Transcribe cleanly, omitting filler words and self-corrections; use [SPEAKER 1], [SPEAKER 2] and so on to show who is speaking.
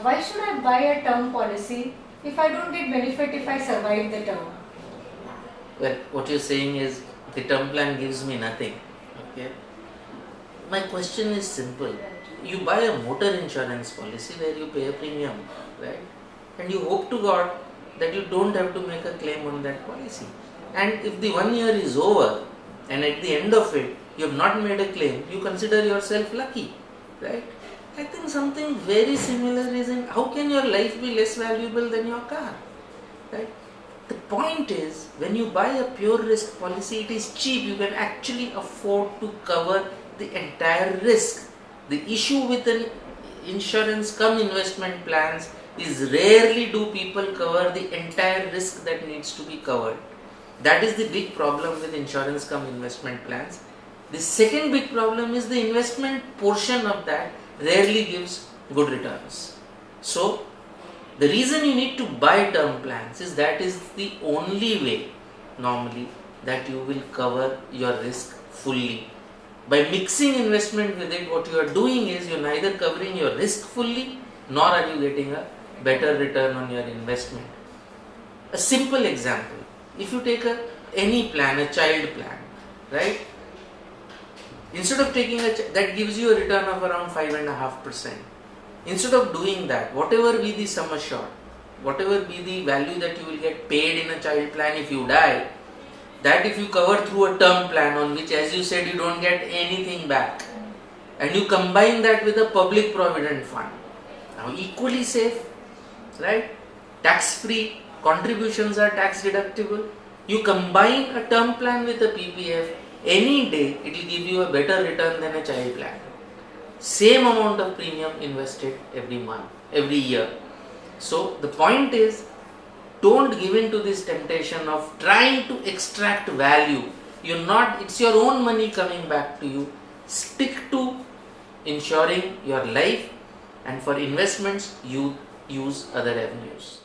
[SPEAKER 1] Why should I buy a term policy if I don't get benefit if I survive the term?
[SPEAKER 2] Well, what you're saying is the term plan gives me nothing. Okay. My question is simple. You buy a motor insurance policy where you pay a premium, right? And you hope to God that you don't have to make a claim on that policy. And if the 1 year is over and at the end of it you have not made a claim, you consider yourself lucky, right? I think something very similar is in how can your life be less valuable than your car, right? The point is, when you buy a pure risk policy, it is cheap. You can actually afford to cover the entire risk. The issue with an insurance cum investment plans is rarely do people cover the entire risk that needs to be covered. That is the big problem with insurance cum investment plans. The second big problem is the investment portion of that rarely gives good returns. So, the reason you need to buy term plans is that is the only way normally that you will cover your risk fully. By mixing investment with it, what you are doing is you are neither covering your risk fully nor are you getting a better return on your investment. A simple example, if you take any plan, a child plan, right? Instead of taking that gives you a return of around 5.5%. Instead of doing that, whatever be the sum assured, whatever be the value that you will get paid in a child plan if you die, that if you cover through a term plan on which, as you said, you don't get anything back, and you combine that with a public provident fund, now equally safe, right? Tax free, contributions are tax deductible. You combine a term plan with a PPF, any day it will give you a better return than a child plan. Same amount of premium invested every month, every year. So the point is, don't give in to this temptation of trying to extract value. It's your own money coming back to you. Stick to ensuring your life, and for investments you use other avenues.